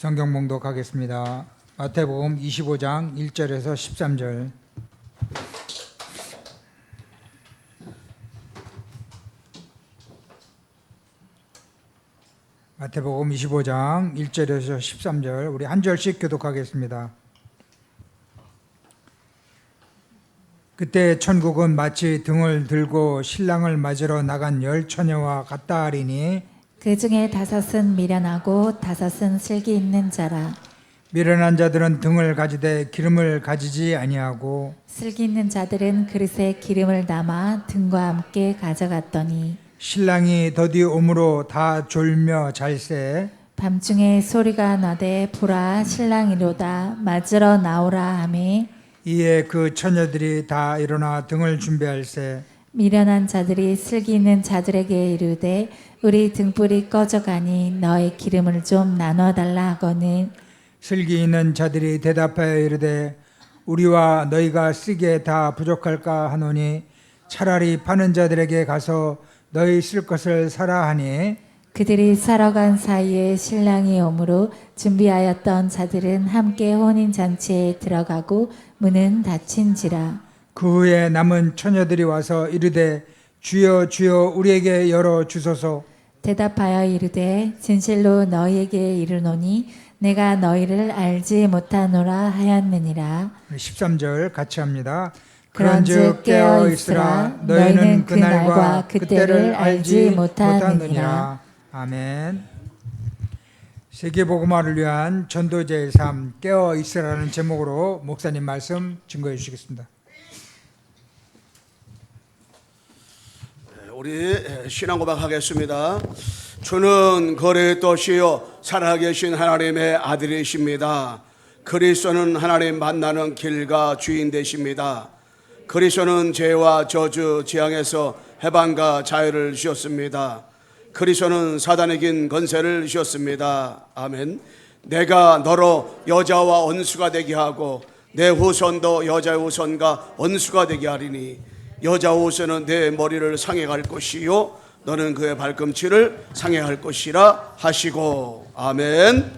성경 봉독하겠습니다. 마태복음 25장 1절에서 13절. 마태복음 25장 1절에서 13절 우리 한 절씩 교독하겠습니다. 그때 천국은 마치 등을 들고 신랑을 맞으러 나간 열 처녀와 같다 하리니 그 중에 다섯은 미련하고 다섯은 슬기 있는 자라. 미련한 자들은 등을 가지되 기름을 가지지 아니하고 슬기 있는 자들은 그릇에 기름을 담아 등과 함께 가져갔더니 신랑이 더디 오므로 다 졸며 잘세. 밤중에 소리가 나되 보라 신랑이로다 맞으러 나오라 하매 이에 그 처녀들이 다 일어나 등을 준비할세. 미련한 자들이 슬기 있는 자들에게 이르되 우리 등불이 꺼져가니 너의 기름을 좀 나눠달라 하거늘 슬기 있는 자들이 대답하여 이르되 우리와 너희가 쓰기에 다 부족할까 하노니 차라리 파는 자들에게 가서 너희 쓸 것을 사라 하니 그들이 살아간 사이에 신랑이 오므로 준비하였던 자들은 함께 혼인잔치에 들어가고 문은 닫힌지라. 그 후에 남은 처녀들이 와서 이르되 주여 주여 우리에게 열어 주소서. 대답하여 이르되 진실로 너희에게 이르노니 내가 너희를 알지 못하노라 하였느니라. 13절 같이 합니다. 그런즉 깨어 있으라 너희는 그날과 그때를 알지 못하느니라. 아멘. 세계복음화를 위한 전도제의 삶 깨어 있으라는 제목으로 목사님 말씀 증거해 주시겠습니다. 우리 신앙 고백하겠습니다. 주는 그리스도시요 살아계신 하나님의 아들이십니다. 그리스도는 하나님 만나는 길과 주인 되십니다. 그리스도는 죄와 저주 재앙에서 해방과 자유를 주셨습니다. 그리스도는 사단의 긴 권세를 주셨습니다. 아멘. 내가 너로 여자와 원수가 되게 하고 내 후손도 여자의 후손과 원수가 되게 하리니 여자 후손은 내 머리를 상해갈 것이요 너는 그의 발꿈치를 상해할 것이라 하시고. 아멘.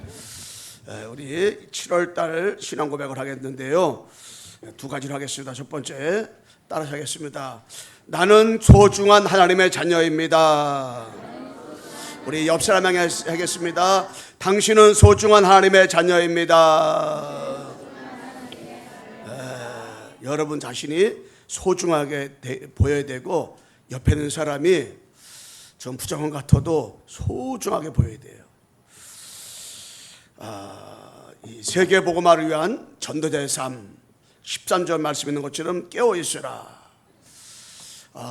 우리 7월달 신앙 고백을 하겠는데요, 두 가지를 하겠습니다. 첫 번째 따라 하겠습니다. 나는 소중한 하나님의 자녀입니다. 우리 옆 사람에게 하겠습니다. 당신은 소중한 하나님의 자녀입니다. 여러분 자신이 소중하게 보여야 되고 옆에 있는 사람이 좀 부정한 것 같아도 소중하게 보여야 돼요. 이 세계복음화를 위한 전도자의 삶 13절 말씀 있는 것처럼 깨어 있으라.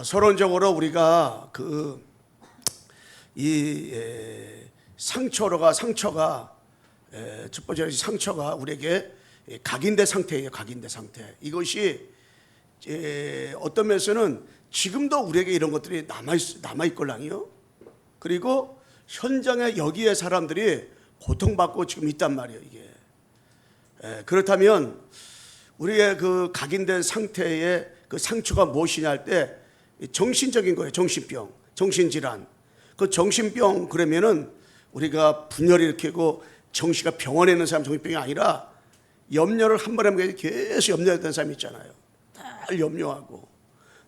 서론적으로 우리가 상처가 첫 번째 상처가 우리에게 각인된 상태예요. 각인된 상태. 이것이 어떤 면에서는 지금도 우리에게 이런 것들이 남아있걸랑요. 그리고 현장에 여기에 사람들이 고통받고 지금 있단 말이에요. 이게 그렇다면 우리의 그 각인된 상태의 그 상처가 무엇이냐 할 때 정신적인 거예요. 정신병, 정신질환. 그 정신병 그러면은 우리가 분열을 일으키고 정신과 병원에 있는 사람 정신병이 아니라 염려를 한 번에 하면 계속 염려했던 사람이 있잖아요. 늘 염려하고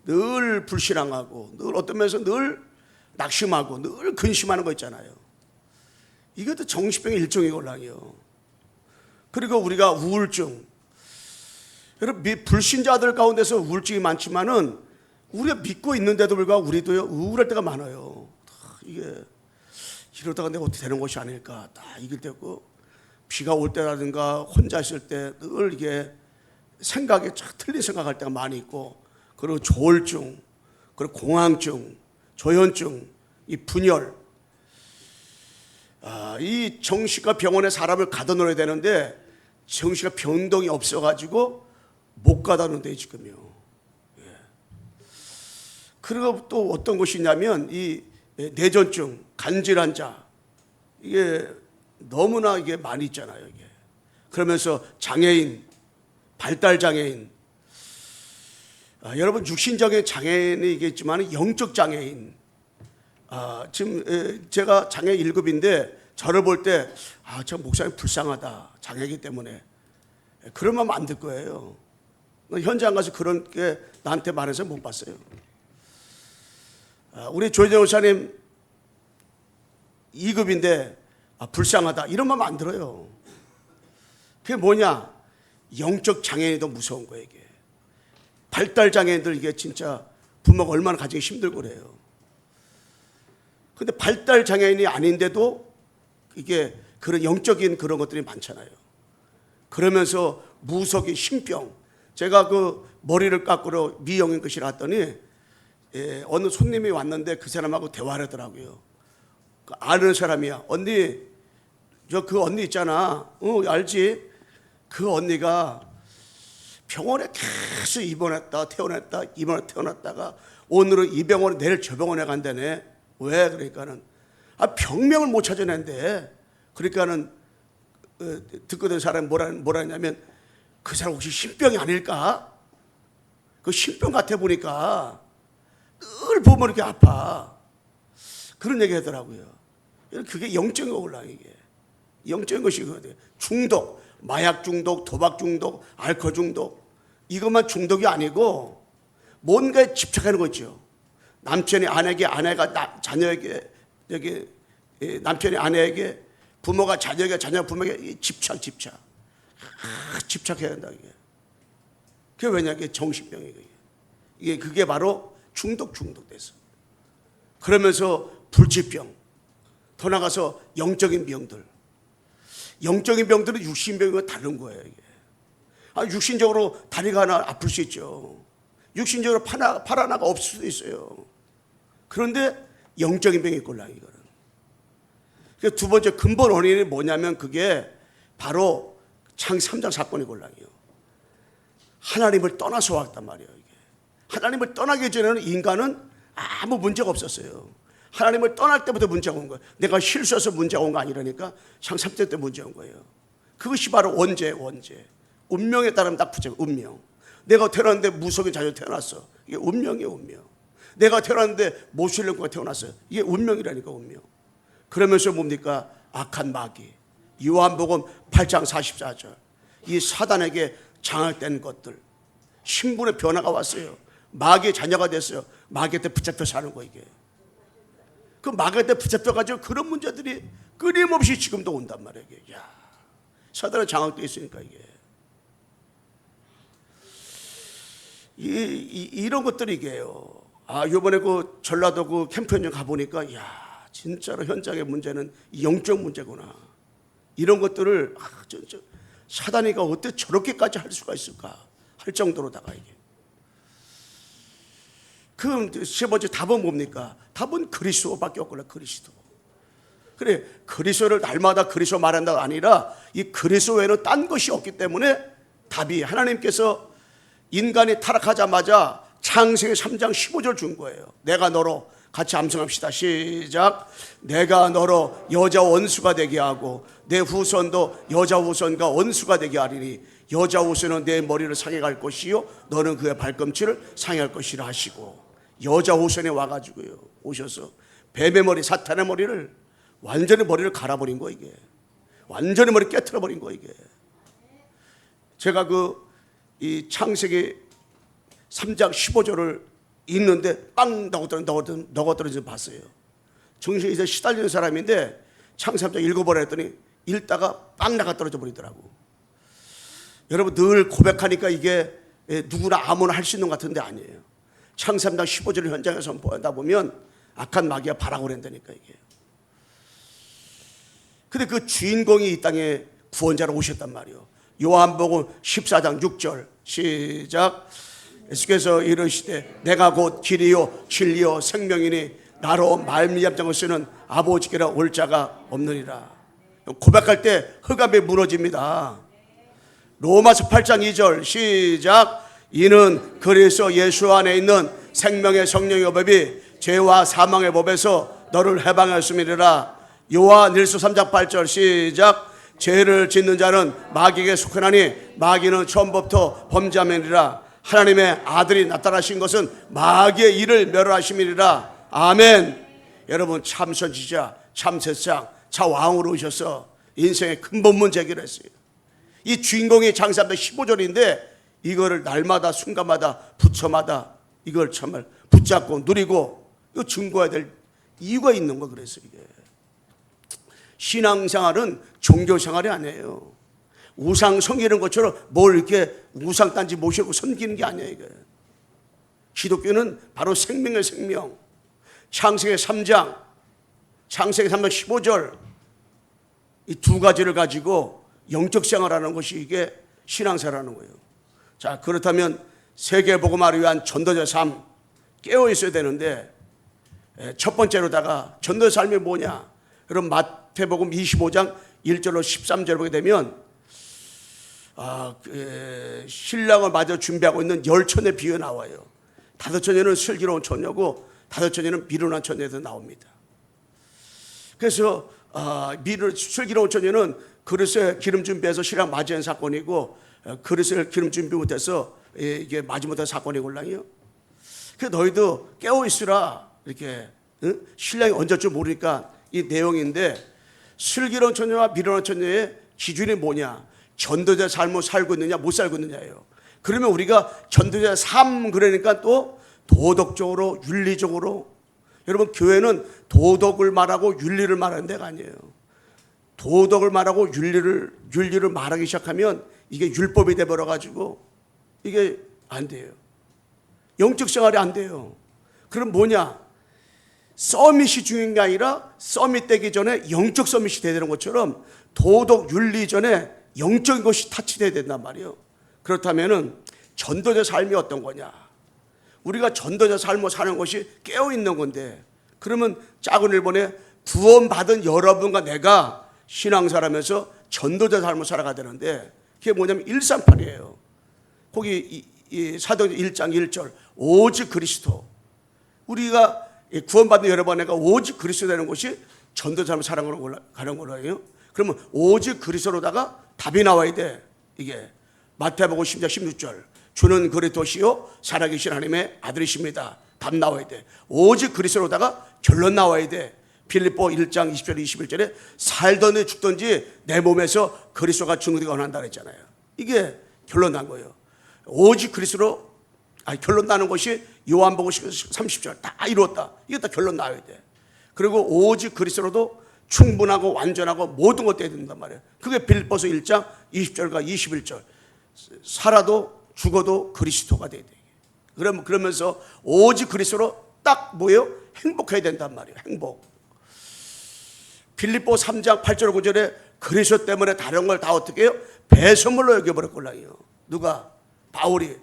늘 불신앙하고 늘 어떤 면에서 늘 낙심하고 늘 근심하는 거 있잖아요. 이것도 정신병의 일종이걸랑요. 그리고 우리가 우울증. 여러분 불신자들 가운데서 우울증이 많지만은 우리가 믿고 있는데도 불구하고 우리도요 우울할 때가 많아요. 이게 이러다가 내가 어떻게 되는 것이 아닐까 다 이길 때고 비가 올 때라든가 혼자 있을 때 늘 이게 생각이 틀린 생각할 때가 많이 있고, 그리고 조울증, 그리고 공황증, 조현증, 이 분열, 이 정신과 병원에 사람을 가둬 놓아야 되는데 정신과 변동이 없어가지고 못 가다 놓는데 지금요. 그리고 또 어떤 것이 있냐면 이 뇌전증, 간질환자, 이게 너무나 이게 많이 있잖아요. 이게 그러면서 장애인, 발달 장애인, 여러분 육신적인 장애인이 있겠지만 영적 장애인, 지금 제가 장애 1급인데 저를 볼 때 저 목사님 불쌍하다, 장애이기 때문에 그런 마음 안 들 거예요. 현장 가서 그런 게 나한테 말해서 못 봤어요. 우리 조혜정 목사님 2급인데 불쌍하다 이런 마음 안 들어요. 그게 뭐냐? 영적 장애인이 더 무서운 거예요. 이게 발달 장애인들 이게 진짜 부모가 얼마나 가지기 힘들고 그래요. 근데 발달 장애인이 아닌데도 이게 그런 영적인 그런 것들이 많잖아요. 그러면서 무속인 신병. 제가 그 머리를 깎으러 미영인 것이 났더니 어느 손님이 왔는데 그 사람하고 대화를 하더라고요. 아는 사람이야. 언니, 그 언니 있잖아. 알지? 그 언니가 병원에 계속 입원했다 태어났다가 오늘은 이 병원에 내일 저 병원에 간다네. 왜? 그러니까는 병명을 못 찾아낸대. 그러니까는 듣고 된 사람이 뭐라 했냐면 그 사람 혹시 신병이 아닐까? 그 신병 같아 보니까 늘 보면 이렇게 아파. 그런 얘기 하더라고요. 그게 영적인 거구나. 이게 영적인 것이거든요. 중독, 마약 중독, 도박 중독, 알코올 중독, 이것만 중독이 아니고 뭔가에 집착하는 거죠. 남편이 아내에게, 아내가 자녀에게, 남편이 아내에게, 부모가 자녀에게, 자녀가 부모에게 집착. 집착해야 된다. 이게. 그게 왜냐? 이게 정신병이에요. 이게 그게 바로 중독돼서. 그러면서 불치병, 더 나가서 영적인 병들. 영적인 병들은 육신 병과 다른 거예요. 이게. 육신적으로 다리가 하나 아플 수 있죠. 육신적으로 팔 하나가 없을 수도 있어요. 그런데 영적인 병이 있걸라 이거는. 두 번째 근본 원인이 뭐냐면 그게 바로 창세기 3장 사건이 곤란이에요. 하나님을 떠나서 왔단 말이에요. 이게. 하나님을 떠나기 전에는 인간은 아무 문제가 없었어요. 하나님을 떠날 때부터 문제가 온 거예요. 내가 실수해서 문제가 온 거 아니라니까. 창세기 3장 때 문제가 온 거예요. 그것이 바로 원죄. 운명에 따르면 딱 붙여요. 운명. 내가 태어났는데 무속인 자녀 태어났어. 이게 운명이에요. 운명. 내가 태어났는데 모슬렘과 태어났어요. 이게 운명이라니까. 운명. 그러면서 뭡니까? 악한 마귀. 요한복음 8장 44절. 이 사단에게 장악된 것들. 신분의 변화가 왔어요. 마귀의 자녀가 됐어요. 마귀한테 붙잡혀 사는 거 이게. 그 마귀한테 붙잡혀가지고 그런 문제들이 끊임없이 지금도 온단 말이에요. 이게. 야, 사단에 장악되어 있으니까 이게. 이런 것들이 이게요. 요번에 그 전라도 그 캠프 현장 가보니까, 진짜로 현장의 문제는 영적 문제구나. 이런 것들을, 진짜 사단이가 어떻게 저렇게까지 할 수가 있을까? 할 정도로다가 이게. 그럼 세 번째 답은 뭡니까? 답은 그리스도밖에 없구나, 그리스도. 그래, 그리스도를 날마다 그리스도 말한다가 아니라 이 그리스도 외에는 딴 것이 없기 때문에 답이 하나님께서 인간이 타락하자마자 창세기 3장 15절 준 거예요. 내가 너로, 같이 암송합시다. 시작. 내가 너로 여자 원수가 되게 하고 내 후손도 여자 후손과 원수가 되게 하리니 여자 후손은 내 머리를 상해 갈 것이요 너는 그의 발꿈치를 상해할 것이라 하시고, 여자 후손에 와가지고요 오셔서 뱀의 머리, 사탄의 머리를 완전히 머리를 갈아버린 거 이게. 완전히 머리 깨트려버린 거 이게. 제가 이 창세기 3장 15절을 읽는데 빵 너거떨어져 봤어요. 정신이 이제 시달리는 사람인데 창세기 3장 읽어보라 했더니 읽다가 빵 나가 떨어져 버리더라고. 여러분 늘 고백하니까 이게 누구나 아무나 할 수 있는 것 같은데 아니에요. 창세기 3장 15절을 현장에서 보다 보면 악한 마귀가 바라고 그런다니까 이게. 근데 그 주인공이 이 땅에 구원자로 오셨단 말이에요. 요한복음 14장 6절 시작. 예수께서 이르시되 내가 곧 길이요 진리요 생명이니 나로 말미암는 것은 아버지께로 올 자가 없느니라. 고백할 때 흑암이 무너집니다. 로마서 8장 2절 시작. 이는 그리스도 예수 안에 있는 생명의 성령의 법이 죄와 사망의 법에서 너를 해방하였음이니라. 요한일서 3장 8절 시작. 죄를 짓는 자는 마귀에게 속하나니 마귀는 처음부터 범죄함이니라. 하나님의 아들이 나타나신 것은 마귀의 일을 멸하심이니라. 아멘. 여러분 참 선지자, 참 세상, 자 왕으로 오셔서 인생의 근본문 제기를 했어요. 이 주인공이 장사편 15절인데 이거를 날마다 순간마다 부처마다 이걸 정말 붙잡고 누리고 이거 증거해야 될 이유가 있는 거. 그래서 이게 신앙생활은 종교생활이 아니에요. 우상 섬기는 것처럼 뭘 이렇게 우상단지 모시고 섬기는 게 아니에요. 이게 기독교는 바로 생명의 생명. 창세기 3장 15절 이 두 가지를 가지고 영적 생활하는 것이 이게 신앙생활하는 거예요. 자, 그렇다면 세계복음화를 위한 전도자 삶 깨어 있어야 되는데 첫 번째로다가 전도자 삶이 뭐냐? 그럼 마태복음 25장 1절로 13절 보게 되면 신랑을 맞아 준비하고 있는 10처녀의 비유가 나와요. 5처녀는 슬기로운 처녀고 5처녀는 미련한 처녀에서 나옵니다. 그래서 슬기로운 처녀는 그릇에 기름 준비해서 신랑 맞이한 사건이고 그릇에 기름 준비 못해서 이게 마지못한 사건이 곤란이요. 그래서 너희도 깨어 있으라 이렇게 신랑이 언제 줄 모르니까 이 내용인데 슬기로운 처녀와 미련한 처녀의 기준이 뭐냐? 전도자 삶을 살고 있느냐 못 살고 있느냐예요. 그러면 우리가 전도자 삶 그러니까 또 도덕적으로 윤리적으로 여러분 교회는 도덕을 말하고 윤리를 말하는 데가 아니에요. 도덕을 말하고 윤리를 말하기 시작하면 이게 율법이 돼버려 가지고 이게 안 돼요. 영적 생활이 안 돼요. 그럼 뭐냐? 서밋이 중요한 게 아니라 서밋 되기 전에 영적 서밋이 돼야 되는 것처럼 도덕 윤리 전에 영적인 것이 타치돼야 된단 말이에요. 그렇다면은 전도자 삶이 어떤 거냐? 우리가 전도자 삶을 사는 것이 깨어있는 건데 그러면 작은 일본에 구원받은 여러분과 내가 신앙생활하면서 전도자 삶을 살아가야 되는데 그게 뭐냐면 138이에요. 거기 사도행전 1장 1절 오직 그리스도. 우리가 구원받은 여러분과 내가 오직 그리스도 되는 것이 전도자 삶을 살아가는 거예요. 그러면 오직 그리스도로다가 답이 나와야 돼. 이게 마태복음 10장 16절 주는 그리스도시요 살아계신 하나님의 아들이십니다. 답 나와야 돼. 오직 그리스도로다가 결론 나와야 돼. 빌립보 1장 20절 21절에 살든지 죽든지 내 몸에서 그리스도가 증거되게 원한다 그랬잖아요. 이게 결론 난 거예요. 오직 그리스도로 결론 나는 것이 요한복음 30절 다 이루었다. 이게 다 결론 나와야 돼. 그리고 오직 그리스도로도 충분하고 완전하고 모든 것 돼야 된단 말이에요. 그게 빌립보서 1장 20절과 21절 살아도 죽어도 그리스도가 돼야 돼. 그러면서 오직 그리스도로 딱 뭐예요? 행복해야 된단 말이에요. 행복. 빌립보 3장 8절 9절에 그리스도 때문에 다른 걸 다 어떻게 해요? 배설물로 여겨버렸걸랑요. 누가? 바울이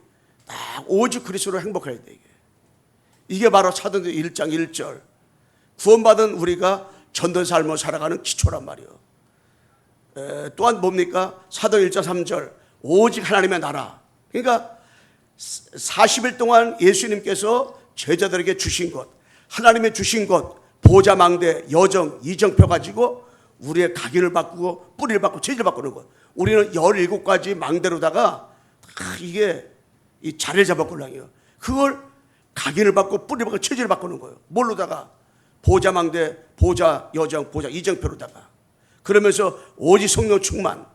딱 오직 그리스도로 행복해야 돼. 이게 바로 사도행전 1장 1절 구원받은 우리가 전도 삶을 살아가는 기초란 말이에요. 또한 뭡니까? 사도행전 1장 3절 오직 하나님의 나라. 그러니까 40일 동안 예수님께서 제자들에게 주신 것, 하나님의 주신 것, 보좌 망대, 여정, 이정표 가지고 우리의 각인을 바꾸고 뿌리를 바꾸고 체질을 바꾸는 것. 우리는 17가지 망대로다가 이게 이 자리를 잡았걸랑이요. 그걸 각인을 바꾸고 뿌리를 바꾸고 체질을 바꾸는 거예요. 뭘로다가? 보좌 망대, 보좌 여정, 보좌 이정표로다가. 그러면서 오직 성령 충만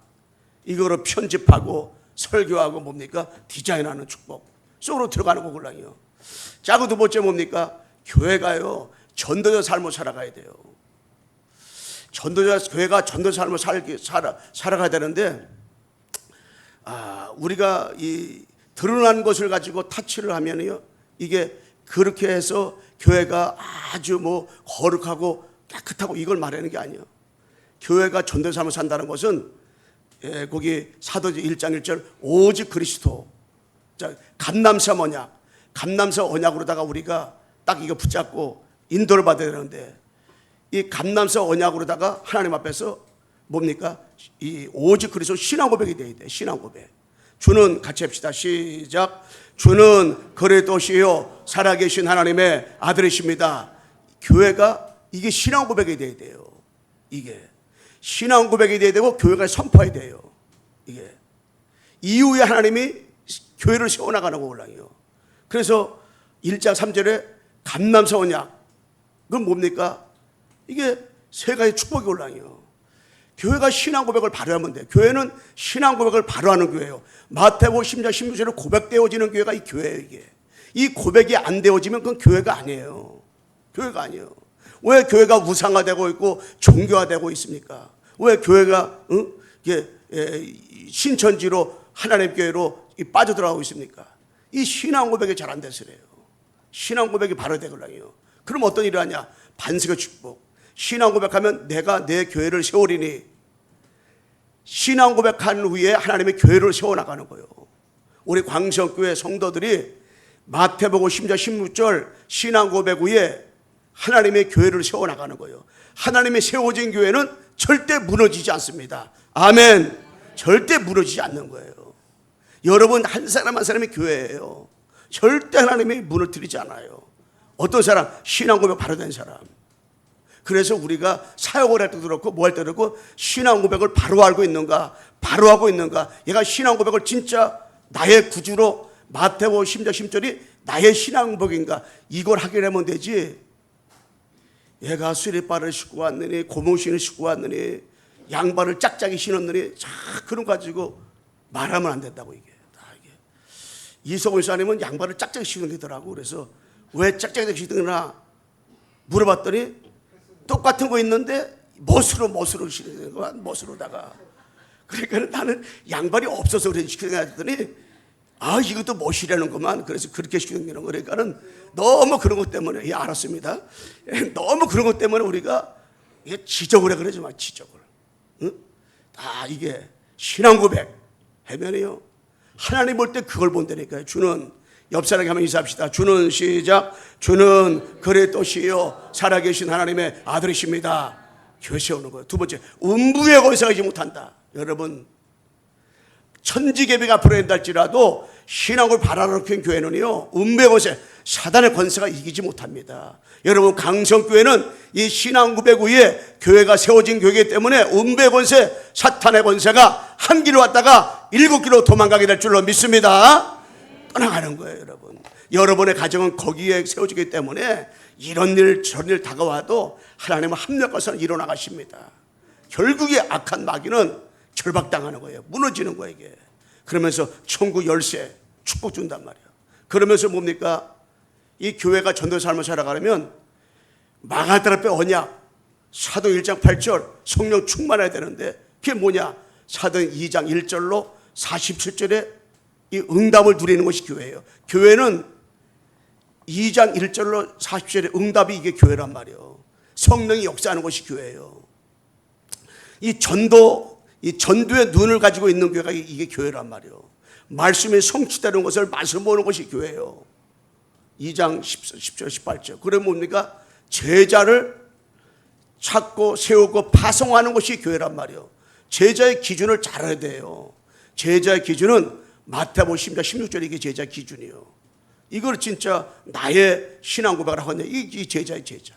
이거를 편집하고 설교하고 뭡니까? 디자인하는 축복 속으로 들어가는 거걸랑이요. 자, 그 두 번째 뭡니까? 교회가요 전도자 삶을 살아가야 돼요. 교회가 전도자 삶을 살아가야 되는데 우리가 이 드러난 것을 가지고 타치를 하면요 이게 그렇게 해서 교회가 아주 뭐 거룩하고 깨끗하고 이걸 말하는 게 아니에요. 교회가 전도자 삶을 산다는 것은 거기 사도행전 1장 1절 오직 그리스도. 자, 감람산 언약. 감람산 언약으로다가 우리가 딱 이거 붙잡고 인도를 받아야 되는데 이 감람산 언약으로다가 하나님 앞에서 뭡니까? 이 오직 그리스도 신앙 고백이 돼야 돼. 신앙 고백. 주는 같이 합시다. 시작. 주는 그리스도시요 살아계신 하나님의 아들이십니다. 교회가 이게 신앙 고백이 돼야 돼요. 이게 신앙 고백이 돼야 되고 교회가 선포해야 돼요. 이게 이후에 하나님이 교회를 세워나가는 거라요. 그래서 1장 3절에 감람산 언약 그건 뭡니까? 이게 세 가지 축복이 올라요. 교회가 신앙 고백을 바로 하면 돼요. 교회는 신앙 고백을 바로 하는 교회예요. 마태복음 10장 16절에 고백되어지는 교회가 이 교회예요. 이게. 이 고백이 안 되어지면 그건 교회가 아니에요. 교회가 아니에요. 왜 교회가 우상화되고 있고 종교화되고 있습니까? 왜 교회가 신천지로 하나님 교회로 빠져들어가고 있습니까? 이 신앙 고백이 잘 안 돼서래요. 신앙 고백이 바로 되거든요. 그럼 어떤 일을 하냐? 반석의 축복. 신앙 고백하면 내가 내 교회를 세우리니, 신앙 고백한 후에 하나님의 교회를 세워나가는 거예요. 우리 광성교회 성도들이 마태복음 10장 16절 신앙 고백 후에 하나님의 교회를 세워나가는 거예요. 하나님의 세워진 교회는 절대 무너지지 않습니다. 아멘. 절대 무너지지 않는 거예요. 여러분 한 사람 한 사람이 교회예요. 절대 하나님이 무너뜨리지 않아요. 어떤 사람? 신앙 고백 바로 된 사람. 그래서 우리가 사역을 할 때도 그렇고 뭐 할 때도 그렇고 신앙 고백을 바로 알고 있는가, 바로 하고 있는가. 얘가 신앙 고백을 진짜 나의 구주로, 마태복음 10장 10절이 나의 신앙 고백인가, 이걸 확인하면 되지. 얘가 수리바를 신고 왔느니, 고무신을 신고 왔느니, 양발을 짝짝이 신었느니, 자 그런 거 가지고 말하면 안 된다고. 이게 이석훈 사님은 양발을 짝짝이 신으더라고. 그래서 왜 짝짝이 신으나 물어봤더니 똑같은 거 있는데 멋으로 신는 거야. 멋으로다가. 그러니까 나는 양발이 없어서 그래 시키더니 이것도 멋이라는구만. 그래서 그렇게 시키는 거. 그러니까는 너무 그런 것 때문에, 알았습니다. 너무 그런 것 때문에 우리가 이게 지적을 해. 그러지 마, 지적을. 응? 이게 신앙 고백 하면요, 하나님 볼 때 그걸 본다니까요. 주는, 옆 사람에게 한번 인사합시다. 주는, 시작. 주는 그리스도시요 살아계신 하나님의 아들이십니다. 교회 세우는 거예요. 두 번째, 음부의 권세가 이지 못한다. 여러분, 천지개벽 앞으로 된다 할지라도 신앙을 바라놓은 교회는요, 음부의 권세, 사단의 권세가 이기지 못합니다. 여러분, 강성교회는 이 신앙 고백 후에 교회가 세워진 교회이기 때문에 음부의 권세, 사탄의 권세가 한 길로 왔다가 7길로 도망가게 될 줄로 믿습니다. 떠나가는 거예요. 여러분, 여러분의 가정은 거기에 세워지기 때문에 이런 일 저런 일 다가와도 하나님은 합력해서 일어나가십니다. 결국에 악한 마귀는 결박당하는 거예요. 무너지는 거예요. 이게. 그러면서 천국 열쇠 축복 준단 말이에요. 그러면서 뭡니까? 이 교회가 전도 삶을 살아가려면 망할 앞에 언약, 사도 1장 8절 성령 충만해야 되는데, 그게 뭐냐? 사도 2장 1절로 47절에 이 응답을 누리는 것이 교회예요. 교회는 2장 1절로 40절에 응답이 이게 교회란 말이에요. 성령이 역사하는 것이 교회예요. 이 전도의 눈을 가지고 있는 교회가 이게 교회란 말이에요. 말씀이 성취되는 것을 말씀 보는 것이 교회예요. 2장 10절 18절. 그래 뭡니까? 제자를 찾고 세우고 파송하는 것이 교회란 말이에요. 제자의 기준을 잘 알아야 돼요. 제자의 기준은 마태복음 10장 16절이 이게 제자의 기준이에요. 이걸 진짜 나의 신앙 고백을 하거든요. 이 제자의 제자.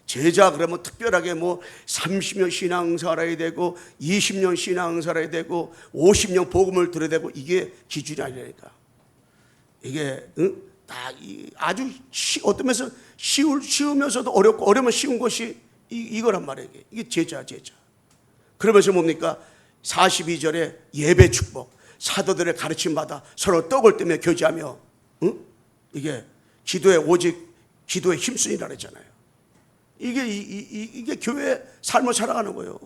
제자 그러면 특별하게 뭐 30년 신앙생활 해야 되고 20년 신앙생활 해야 되고 50년 복음을 들어야 되고, 이게 기준이 아니라니까. 이게 다 아주 어떤 면에서 쉬우면서도 어렵고 어려우면 쉬운 것이 이거란 말이에요. 이게 제자. 그러면서 뭡니까? 42절에 예배 축복, 사도들의 가르침 받아 서로 떡을 떼며 교제하며, 이게 오직 기도에 힘쓰니라 그랬잖아요. 이게 교회 삶을 살아가는 거예요.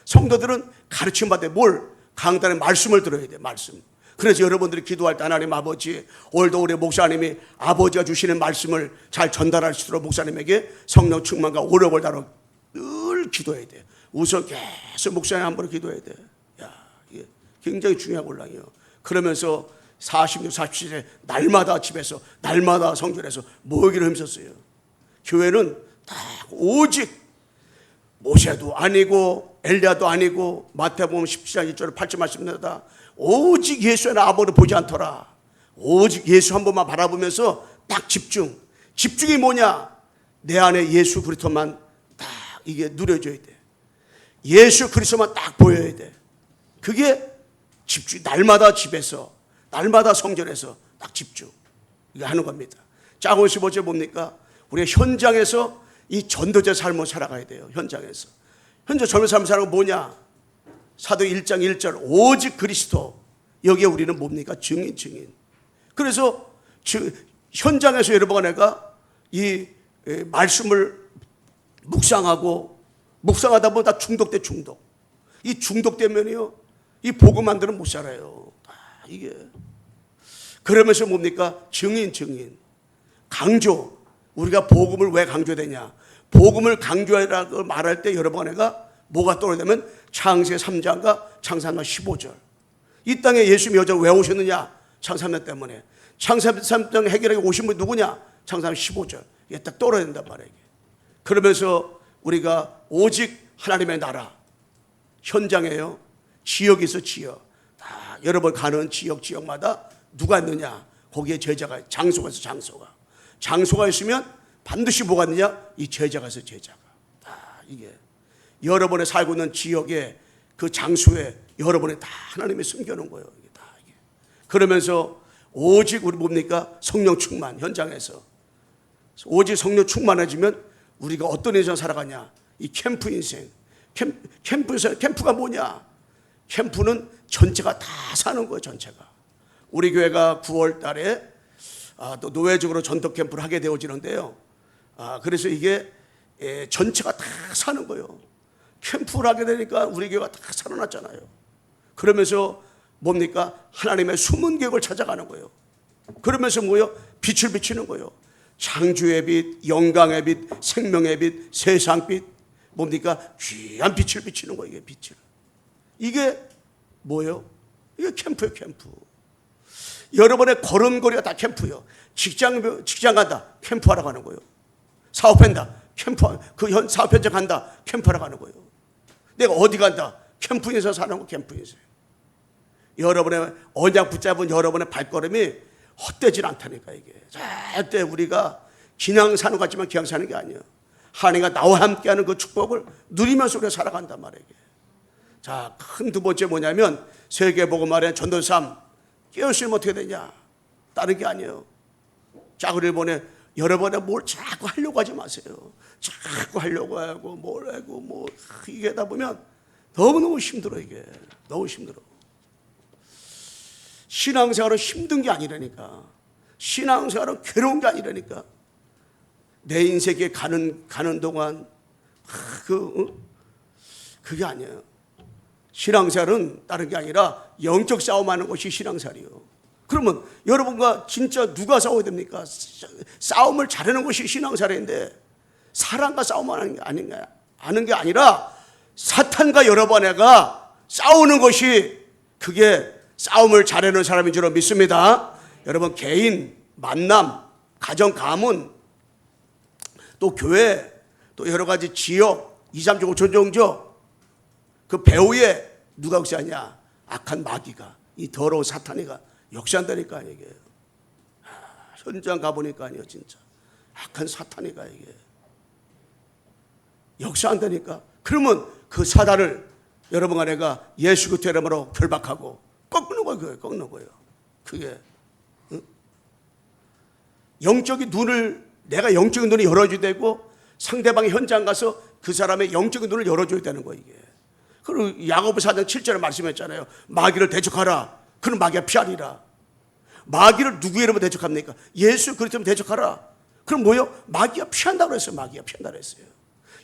성도들은 가르침 받아 뭘? 강단의 말씀을 들어야 돼. 말씀. 그래서 여러분들이 기도할 때 하나님 아버지, 오늘도 우리 목사님이 아버지가 주시는 말씀을 잘 전달할 수 있도록 목사님에게 성령 충만과 오력을 다뤄 늘 기도해야 돼. 우선 계속 목사님 한 번에 기도해야 돼. 이게 굉장히 중요한 올랑이에요. 그러면서 46, 47에 날마다 집에서, 날마다 성전에서 모이기를 힘썼어요. 교회는 딱 오직 모세도 아니고 엘리야도 아니고 마태복음 17장 1절 8절 말씀입니다. 오직 예수의 아버지를 보지 않더라. 오직 예수 한 번만 바라보면서 딱 집중이 뭐냐? 내 안에 예수 그리스도만 딱 이게 누려져야 돼. 예수 그리스도만 딱 보여야 돼. 그게 집중. 날마다 집에서, 날마다 성전에서 딱 집중. 이거 하는 겁니다. 자, 15절 뭡니까? 우리가 현장에서 이 전도자 삶을 살아가야 돼요. 현장에서. 현재 젊은 사람 사는 건 뭐냐? 사도 1장 1절 오직 그리스도. 여기에 우리는 뭡니까? 증인. 그래서 현장에서 여러 번 내가 이 말씀을 묵상하다 보면 다 중독돼. 이 중독되면요 이 복음만들은 못 살아요. 이게 그러면서 뭡니까? 증인. 강조. 우리가 복음을 왜 강조되냐? 복음을 강조하라고 말할 때 여러 번 내가 뭐가 떠오르냐면 창세기 3장과 창세기 15절. 이 땅에 예수님이 여자를 왜 오셨느냐? 창세기 때문에. 창세기 3장 해결하기 오신 분이 누구냐? 창세기 15절. 이게 딱 떠올라야 된단 말이에요. 그러면서 우리가 오직 하나님의 나라 현장에요. 지역이 있어. 지역. 다 여러 번 가는 지역마다 누가 있느냐? 거기에 제자가 장소가 있어. 장소가 있으면 반드시 뭐가 있느냐? 이 제자가 있어. 제자가. 이게 여러분의 살고 있는 지역에 그 장소에 여러분이 다 하나님이 숨겨놓은 거예요. 이게. 그러면서 오직 우리 뭡니까? 성령 충만 현장에서 오직 성령 충만해지면 우리가 어떤 인생 살아가냐? 이 캠프 인생. 캠프가 뭐냐? 캠프는 전체가 다 사는 거예요. 전체가. 우리 교회가 9월 달에 또 노예적으로 전도 캠프를 하게 되어지는데요. 그래서 이게 전체가 다 사는 거예요. 캠프를 하게 되니까 우리 교회가 다 살아났잖아요. 그러면서 뭡니까? 하나님의 숨은 계획을 찾아가는 거예요. 그러면서 뭐요? 빛을 비치는 거예요. 창조의 빛, 영광의 빛, 생명의 빛, 세상 빛, 뭡니까? 귀한 빛을 비치는 거예요. 이게 빛을. 이게 뭐예요? 이게 캠프예요. 캠프. 여러분의 걸음걸이가 다 캠프예요. 직장 간다. 캠프하러 가는 거예요. 사업한다. 사업 현장 간다. 캠프하러 가는 거예요. 내가 어디 간다. 캠프에서 사는 거. 캠프에서. 여러분의 언약 붙잡은 여러분의 발걸음이 헛되질 않다니까. 이게 절대 우리가 그냥 사는 것 같지만 그냥 사는 게 아니에요. 하나님과 나와 함께하는 그 축복을 누리면서 우리가 살아간단 말이에요. 자, 큰 두 번째 뭐냐면 세계복음화의 전도삼 깨우치면 어떻게 되냐? 다른 게 아니에요. 자그를 보내 여러분의 뭘 자꾸 하려고 하지 마세요. 자꾸 하려고 하고 뭘 하고 뭐 이게 하다 보면 너무너무 힘들어. 이게 너무 힘들어. 신앙생활은 힘든 게 아니라니까. 신앙생활은 괴로운 게 아니라니까. 내 인생에 가는 동안 그게 아니에요. 신앙생활은 다른 게 아니라 영적 싸움하는 것이 신앙생활이에요. 그러면 여러분과 진짜 누가 싸워야 됩니까? 싸움을 잘하는 것이 신앙생활인데 사람과 싸움하는 게 아니라 사탄과 여러분과 싸우는 것이 그게 싸움을 잘하는 사람인 줄 믿습니다. 여러분 개인, 만남, 가정, 가문, 또 교회, 또 여러 가지 지역, 2, 3조, 5천 정도 그 배후에 누가 역사하냐? 악한 마귀가, 이 더러운 사탄이가 역사한다니까 이게. 현장 가보니까 아니요 진짜. 악한 사탄이가 이게 역사한다니까. 그러면 그 사단을 여러분과 내가 예수 그리스도 이름으로 결박하고 꺾는 거예요. 꺾는 거예요. 그게 영적인 눈을 내가 영적인 눈을 열어줘야 되고 상대방의 현장 가서 그 사람의 영적인 눈을 열어줘야 되는 거예요. 이게. 그리고 야고보 4장 7절에 말씀했잖아요. 마귀를 대적하라. 그는 마귀가 피하리라. 마귀를 누구 이름으로 대적합니까? 예수 그리스도로 대적하라. 그럼 뭐요? 마귀가 피한다고 그랬어요. 마귀가 피한다고 그랬어요.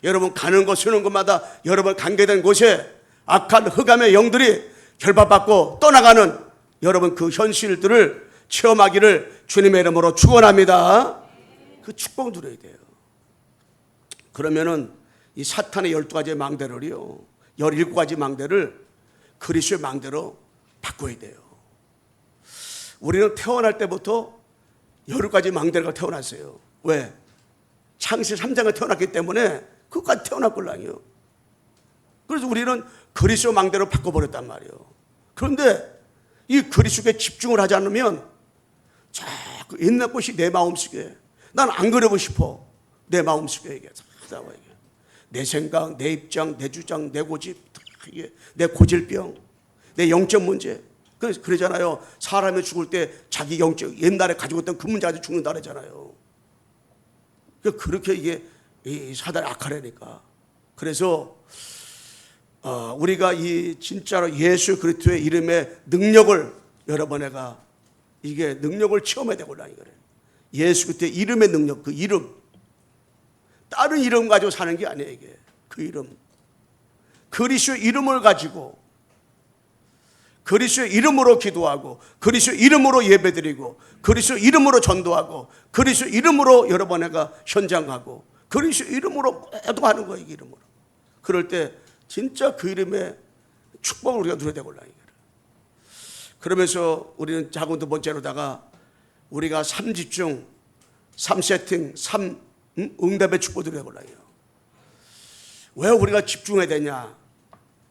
여러분 가는 곳 쓰는 곳마다 여러분 관계된 곳에 악한 흑암의 영들이 결박받고 떠나가는 여러분 그 현실들을 체험하기를 주님의 이름으로 축원합니다. 그 축복을 누려야 돼요. 그러면은 이 사탄의 12가지의 망대를요 17가지 망대를 그리스도의 망대로 바꿔야 돼요. 우리는 태어날 때부터 17가지 망대가 태어났어요. 왜? 창세기 3장에 태어났기 때문에 그것까지 태어날 걸랑이요. 그래서 우리는 그리스도 망대로 바꿔버렸단 말이에요. 그런데 이 그리스도에 집중을 하지 않으면 자꾸 옛날 것이 내 마음속에 난 안 그러고 싶어. 내 마음속에 이게 내 생각, 내 입장, 내 주장, 내 고집, 내 고질병, 내 영적 문제. 그러잖아요. 사람이 죽을 때 자기 영적 옛날에 가지고 있던 그 문제 가지고 죽는다 그러잖아요. 그렇게 이게 이 사단이 악하라니까. 그래서 우리가 이 진짜로 예수 그리스도의 이름의 능력을 여러분 내가 이게 능력을 체험해야 되고라 이거래. 예수 그리스도의 이름의 능력, 그 이름. 다른 이름 가지고 사는 게 아니에요, 이게. 그 이름. 그리스도의 이름을 가지고 그리스도의 이름으로 기도하고 그리스도의 이름으로 예배드리고 그리스도의 이름으로 전도하고 그리스도의 이름으로 여러 번 내가 현장하고 그리스도의 이름으로 애도하는 거예요, 이 이름으로. 그럴 때 진짜 그 이름의 축복을 우리가 누려야 되고 이거를. 그러면서 우리는 작은 두 번째로다가 우리가 3집중, 3세팅, 3응답의 축복을 누려야 되고 왜 우리가 집중해야 되냐?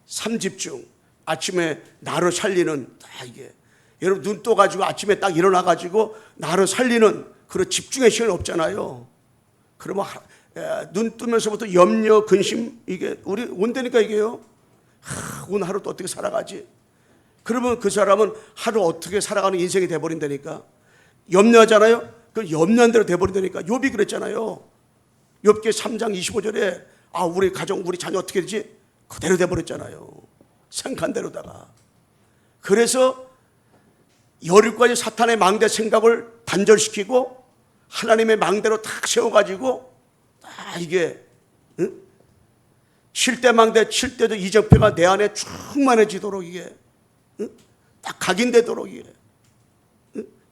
3집중. 아침에 나를 살리는 이게 여러분 눈 떠가지고 아침에 딱 일어나가지고 나를 살리는 그런 집중의 시간이 없잖아요. 그러면 눈 뜨면서부터 염려, 근심 이게 우리 온다니까 이게요. 오늘 하루 또 어떻게 살아가지? 그러면 그 사람은 하루 어떻게 살아가는 인생이 돼버린다니까. 염려하잖아요. 그 염려한 대로 돼버린다니까. 욥이 그랬잖아요. 욥기 3장 25절에 우리 가정, 우리 자녀 어떻게 되지? 그대로 돼버렸잖아요. 생각한 대로다가. 그래서 17가지 사탄의 망대 생각을 단절시키고 하나님의 망대로 탁 세워가지고 이게 칠대 망대, 칠대도 이정표가 내 안에 충만해지도록 이게 딱 각인되도록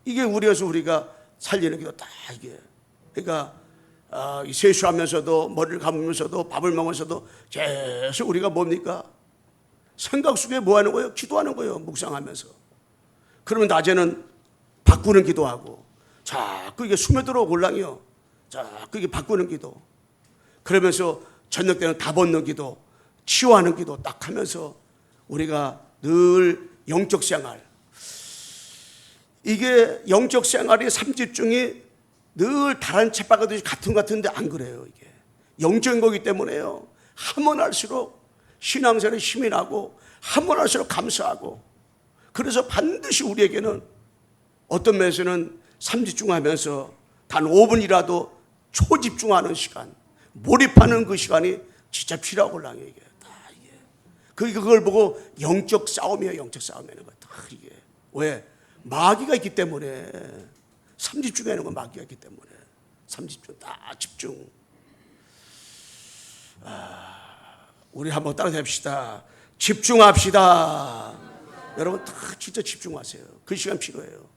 이게 우리여서 우리가 살리는 게 다 이게. 그러니까 세수하면서도 머리를 감으면서도 밥을 먹으면서도 계속 우리가 뭡니까? 생각 속에 뭐 하는 거예요? 기도하는 거예요. 묵상하면서. 그러면 낮에는 바꾸는 기도하고 자꾸 이게 스며들어 올랑이요. 자꾸 이게 바꾸는 기도. 그러면서 저녁 때는 다 벗는 기도, 치유하는 기도 딱 하면서 우리가 늘 영적 생활. 이게 영적 생활이 3집중이 늘 다른 쳇바가듯이 같은데 안 그래요. 이게 영적인 거기 때문에요. 하면 할수록 신앙생활에 힘이 나고 하면 할수록 감사하고 그래서 반드시 우리에게는 어떤 면에서는 3집중하면서 단 5분이라도 초집중하는 시간, 몰입하는 그 시간이 진짜 필요하고 랑이 이게 다 이게 그걸 보고 영적 싸움이에요. 영적 싸움이라는 거 다 이게 왜 마귀가 있기 때문에 3집중하는 건 마귀가 있기 때문에 3집중 다 집중. 우리 한번 따라 해봅시다. 집중합시다. 여러분 다 진짜 집중하세요. 그 시간 필요해요.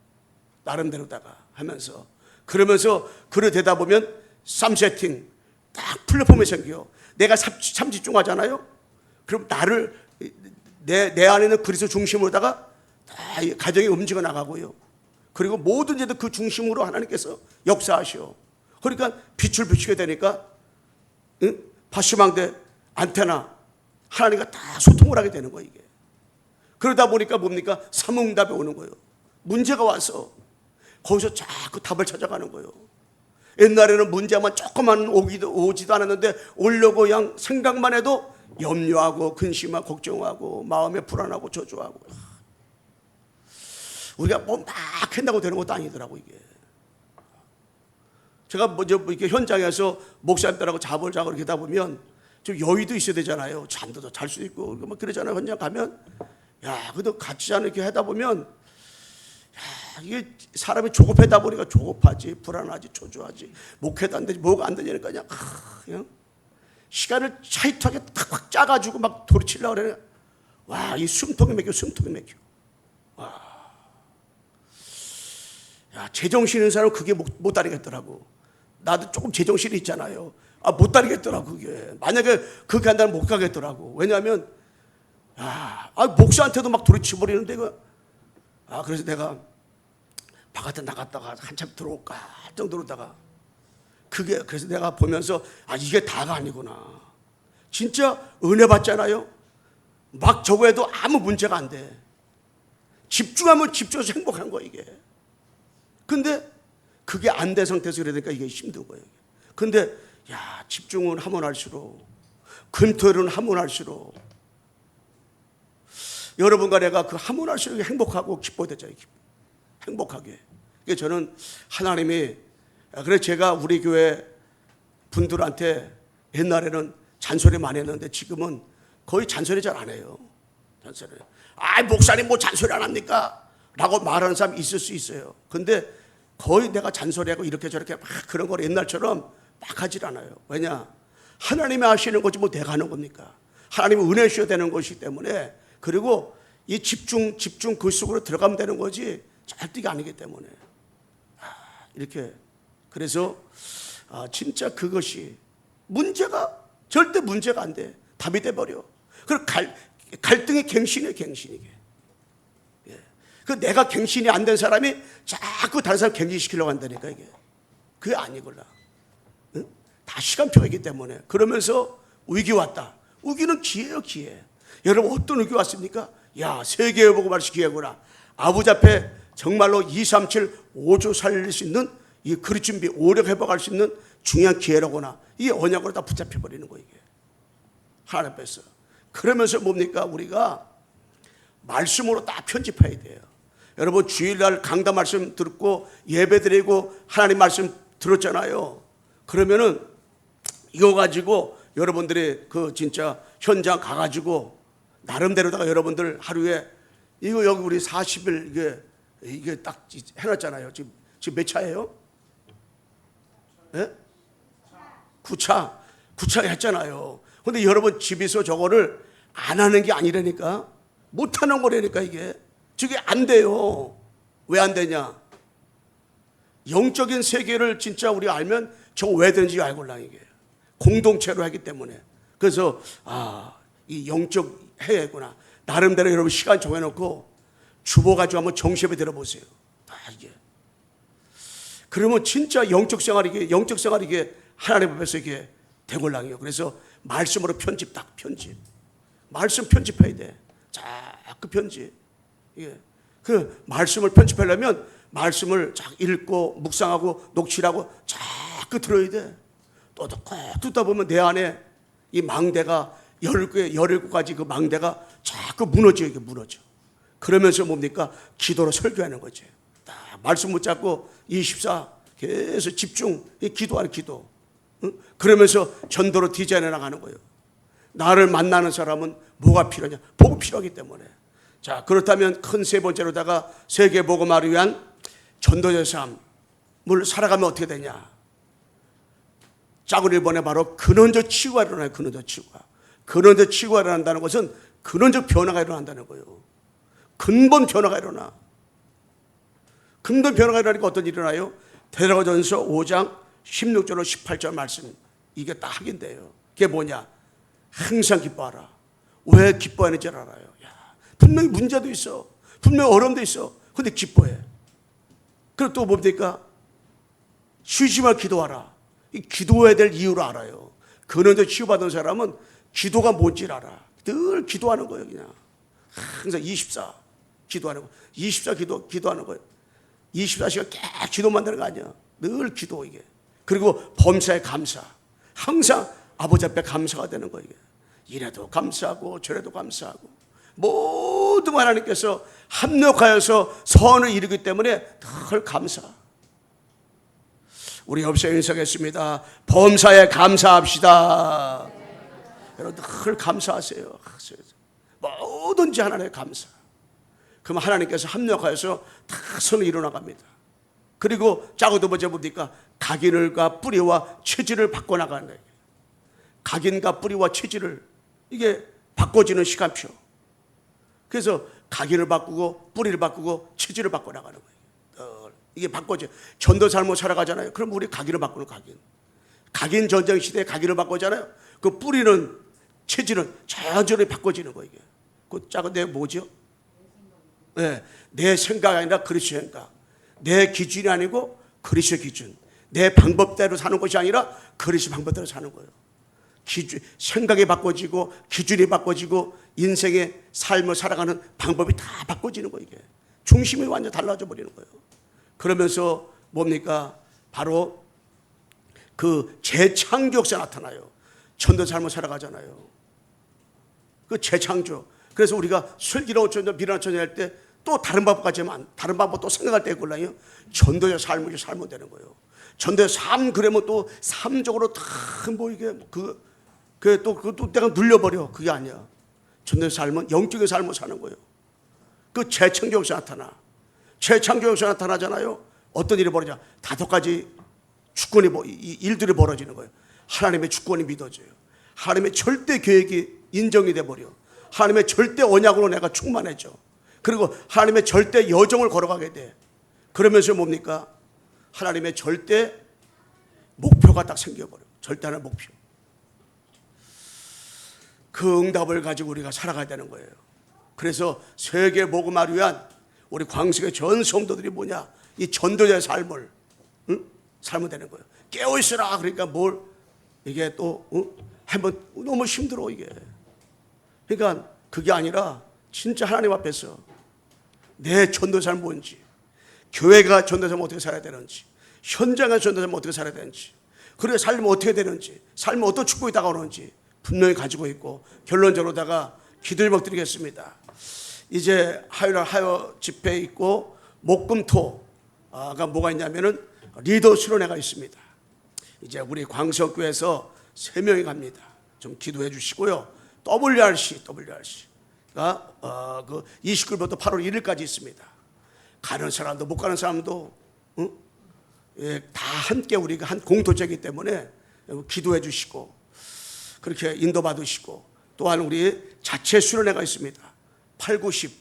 나름대로다가 하면서 그러면서 그래 되다 보면 3세팅 딱 플랫폼이 생겨요. 내가 3집중하잖아요. 그럼 나를 내 안에는 그리스도 중심으로다가 다 가정이 움직여 나가고요. 그리고 모든 일도 그 중심으로 하나님께서 역사하셔. 그러니까 빛을 비추게 되니까 파시망대 안테나 하나님과 다 소통을 하게 되는 거예요. 이게. 그러다 보니까 뭡니까? 삼응답이 오는 거예요. 문제가 와서 거기서 자꾸 답을 찾아가는 거예요. 옛날에는 문제만 조금만 오지도 않았는데 오려고 그냥 생각만 해도 염려하고 근심하고 걱정하고 마음에 불안하고 저주하고 우리가 뭐 막 한다고 되는 것도 아니더라고 이게. 제가 먼저 이렇게 현장에서 목사님들하고 잡을 이렇게 하다 보면 좀 여유도 있어야 되잖아요. 잠도 잘 수 있고 막 그러잖아요. 현장 가면 그래도 같이 이렇게 하다 보면 이게 사람이 조급하다 보니까 조급하지, 불안하지, 초조하지, 목회도 안 되지, 뭐가 안 되니까 그냥 시간을 차이트하게 탁 짜가지고 막 도리치려고 그래. 이 숨통이 막혀. 제정신 있는 사람은 그게 못 따르겠더라고. 나도 조금 제정신이 있잖아요. 못 따르겠더라고, 그게. 만약에 그렇게 한다면 못 가겠더라고. 왜냐하면, 목사한테도 막 도리치버리는데, 이거. 그래서 내가 바깥에 나갔다가 한참 들어올까 할 정도로다가 그래서 내가 보면서 이게 다가 아니구나. 진짜 은혜 받잖아요. 막 저거 해도 아무 문제가 안 돼. 집중하면 집중해서 행복한 거야, 이게. 근데 그게 안 된 상태에서 그러니까 이게 힘든 거예요. 근데 집중은 하면 할수록 금토일은 하면 할수록 여러분과 내가 그 하면 할수록 행복하고 기뻐야 되잖아요. 행복하게. 그래서 저는 하나님이 그래서 제가 우리 교회 분들한테 옛날에는 잔소리 많이 했는데 지금은 거의 잔소리 잘 안 해요. 잔소리. 아, 목사님 뭐 잔소리 안 합니까? 라고 말하는 사람 있을 수 있어요. 근데 거의 내가 잔소리하고 이렇게 저렇게 막 그런 걸 옛날처럼 막 하질 않아요. 왜냐? 하나님이 하시는 거지 뭐 내가 하는 겁니까? 하나님이 은혜 주셔야 되는 것이기 때문에, 그리고 이 집중 그 속으로 들어가면 되는 거지 절대가 아니기 때문에 이렇게. 그래서 진짜 그것이 문제가 절대 문제가 안 돼. 답이 돼버려. 그리고 갈등의 갱신이에요. 갱신이게. 예. 그 내가 갱신이 안 된 사람이 자꾸 다른 사람 갱신시키려고 한다니까. 이게 그게 아니구나. 응? 다 시간표가 있기 때문에. 그러면서 위기 왔다. 위기는 기회예요. 기회. 여러분 어떤 위기 왔습니까? 야, 세계의 복음을 기회구나. 아버지 앞에 정말로 237 5조 살릴 수 있는 이 그릇 준비, 오력 회복할 수 있는 중요한 기회라거나, 이 언약으로 다 붙잡혀 버리는 거예요. 이게 하나님 앞에서. 그러면서 뭡니까? 우리가 말씀으로 딱 편집해야 돼요. 여러분 주일날 강단 말씀 듣고 예배 드리고 하나님 말씀 들었잖아요. 그러면은 이거 가지고 여러분들이 그 진짜 현장 가가지고 나름대로다가 여러분들 하루에 이거 여기 우리 40일 이게 딱 해놨잖아요. 지금 몇 차예요? 예? 9차 했잖아요. 근데 여러분 집에서 저거를 안 하는 게 아니라니까. 못 하는 거라니까. 이게 저게 안 돼요. 왜 안 되냐? 영적인 세계를 진짜 우리가 알면 저거 왜 되는지 알고라. 이게 공동체로 하기 때문에. 그래서 이 영적 해야구나. 나름대로 여러분 시간 정해놓고 주보 가지고 한번 정시에 들어보세요. 이게 그러면 진짜 영적 생활이 이게 하나님 앞에서 이게 대곤란이에요. 그래서 말씀으로 편집. 말씀 편집해야 돼. 자꾸 편집. 이게 그 말씀을 편집하려면 말씀을 자꾸 읽고 묵상하고 녹취하고 자꾸 들어야 돼. 또 꼭 듣다 보면 내 안에 이 망대가 17가지 그 망대가 자꾸 무너져. 이게 무너져. 그러면서 뭡니까? 기도로 설교하는 거지. 딱 말씀 붙잡고 24 계속 집중. 기도하는 기도. 응? 그러면서 전도로 디자인해 나가는 거예요. 나를 만나는 사람은 뭐가 필요하냐? 복음 필요하기 때문에. 자, 그렇다면 큰 세 번째로다가 세계 복음화를 위한 전도자 삶을 살아가면 어떻게 되냐? 작은 일본에 바로 근원적 치유가 일어나요. 근원적 치유가 일어난다는 것은 근원적 변화가 일어난다는 거예요. 근본 변화가 일어나. 근본 변화가 일어나니까 어떤 일이 일어나요? 데살로니가전서 5장 16절로 18절 말씀. 이게 딱 확인돼요. 그게 뭐냐? 항상 기뻐하라. 왜 기뻐하는지 알아요. 야, 분명히 문제도 있어. 분명히 어려움도 있어. 근데 기뻐해. 그리고 또 뭡니까? 쉬지 말고 기도하라. 이 기도해야 될 이유를 알아요. 근원적 치유받은 사람은 기도가 뭔지를 알아. 늘 기도하는 거예요. 그냥 항상 24 기도하는 거. 24 기도하는 거예요. 24시간 계속 기도만 되는 거 아니야. 늘 기도. 이게. 그리고 범사에 감사. 항상 아버지 앞에 감사가 되는 거예요. 이래도 감사하고 저래도 감사하고 모든 하나님께서 합력하여서 선을 이루기 때문에 늘 감사. 우리 옆에 인사하겠습니다. 범사에 감사합시다. 여러분 늘 감사하세요. 뭐든지 하나님의 감사. 그럼 하나님께서 합력하여서 다 선을 이루어나갑니다. 그리고 짜고 두 번째 뭡니까? 각인과 뿌리와 체질을 바꿔나가는 거예요. 각인과 뿌리와 체질을 이게 바꿔지는 시간표. 그래서 각인을 바꾸고 뿌리를 바꾸고 체질을 바꿔나가는 거예요. 이게 바꿔져. 전도 삶을 살아가잖아요. 그럼 우리 각인을 바꾸는 각인 전쟁 시대에 각인을 바꾸잖아요. 그 뿌리는 체질은 자연스럽게 바꿔지는 거예요. 이게. 그 작은 내 뭐죠? 네, 내 생각이 아니라 그리스도의 생각. 내 기준이 아니고 그리스도의 기준. 내 방법대로 사는 것이 아니라 그리스도 방법대로 사는 거예요. 생각이 바꿔지고 기준이 바꿔지고 인생의 삶을 살아가는 방법이 다 바꿔지는 거예요. 이게 중심이 완전 달라져 버리는 거예요. 그러면서 뭡니까? 바로 그 재창조가 나타나요. 전도 삶을 살아가잖아요. 그 재창조. 그래서 우리가 슬기로운 전도, 미련한 전도 할 때 또 다른 방법까지 하면 다른 방법 또 생각할 때 골라요. 전도의 삶을 살면 되는 거예요. 전도의 삶 그러면 또 삶적으로 다 뭐 이게 또 내가 눌려버려. 그게 아니야. 전도의 삶은 영적의 삶을 사는 거예요. 그 재창조역사 나타나. 재창조역사 나타나잖아요. 어떤 일이 벌어져? 5가지 일들이 벌어지는 거예요. 하나님의 주권이 믿어져요. 하나님의 절대 계획이 인정이 돼버려. 하나님의 절대 언약으로 내가 충만해져. 그리고 하나님의 절대 여정을 걸어가게 돼. 그러면서 뭡니까? 하나님의 절대 목표가 딱 생겨버려. 절대하는 목표. 그 응답을 가지고 우리가 살아가야 되는 거예요. 그래서 세계 복음화를 위한 우리 광석의 전 성도들이 뭐냐? 이 전도자의 삶을 살면 되는 거예요. 깨어있으라. 그러니까 뭘 이게 또 한번 너무 힘들어 이게. 그러니까 그게 아니라 진짜 하나님 앞에서 내 전도 삶 뭔지, 교회가 전도 삶 어떻게 살아야 되는지, 현장에서 전도 삶 어떻게 살아야 되는지, 그리고 삶은 어떻게 되는지, 삶은 어떤 축복이 다가오는지 분명히 가지고 있고, 결론적으로다가 기도 제목 드리겠습니다. 이제 화요일 하여 집회 있고 목금토가 뭐가 있냐면은 리더 수련회가 있습니다. 이제 우리 광석교회에서 3명이 갑니다. 좀 기도해 주시고요. WRC가 그 29일부터 8월 1일까지 있습니다. 가는 사람도 못 가는 사람도 다 함께 우리가 한 공동체이기 때문에 기도해 주시고 그렇게 인도받으시고, 또한 우리 자체 수련회가 있습니다. 8, 9, 10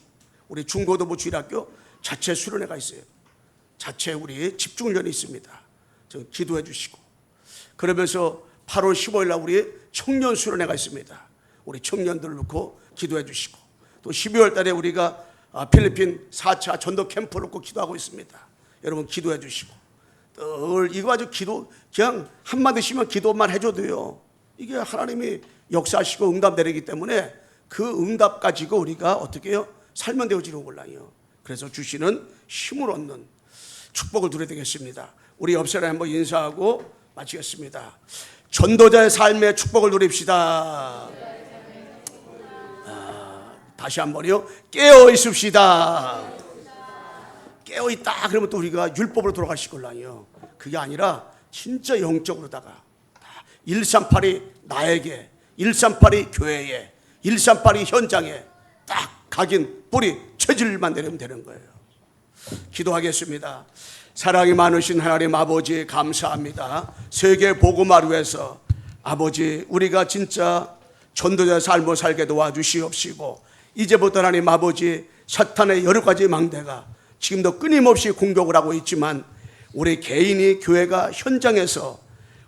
우리 중고등부 주일학교 자체 수련회가 있어요. 자체 우리 집중훈련이 있습니다. 좀 기도해 주시고, 그러면서 8월 15일 날 우리 청년 수련회가 있습니다. 우리 청년들을 놓고 기도해 주시고, 또 12월 달에 우리가 필리핀 4차 전도 캠프를 놓고 기도하고 있습니다. 여러분 기도해 주시고, 이거 아주 기도 그냥 한마디씩만 기도만 해줘도요, 이게 하나님이 역사하시고 응답 내리기 때문에 그 응답 가지고 우리가 어떻게 해요? 살면 되어지는 걸랑이요. 그래서 주시는 힘을 얻는 축복을 누려야 되겠습니다. 우리 옆 사람에 한번 인사하고 마치겠습니다. 전도자의 삶의 축복을 누립시다. 다시 한번요. 깨어 있읍시다. 깨어 있다 그러면 또 우리가 율법으로 돌아가실 걸랑이요. 그게 아니라 진짜 영적으로다가 138이 나에게, 138이 교회에, 138이 현장에 딱 각인 뿌리 체질만 내리면 되는 거예요. 기도하겠습니다. 사랑이 많으신 하나님 아버지 감사합니다. 세계 복음화를 위해서 아버지 우리가 진짜 전도자의 삶을 살게 도와주시옵시고, 이제부터 하나님 아버지 사탄의 여러 가지 망대가 지금도 끊임없이 공격을 하고 있지만 우리 개인이 교회가 현장에서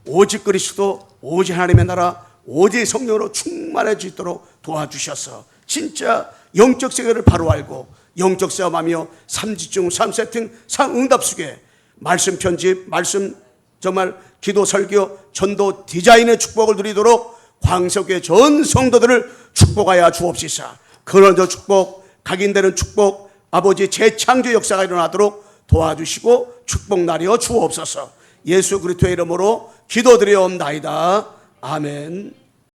오직 그리스도, 오직 하나님의 나라, 오직 성령으로 충만해지도록 도와주셔서 진짜 영적 세계를 바로 알고 영적 싸움하며 삼지중 3세팅 상응답 속에 말씀 편집, 말씀 정말 기도 설교, 전도 디자인의 축복을 누리도록 광석의 전 성도들을 축복하여 주옵시사. 그런 저 축복, 각인되는 축복, 아버지 재창조 역사가 일어나도록 도와주시고 축복 나려 주옵소서. 예수 그리스도의 이름으로 기도드리옵나이다. 아멘.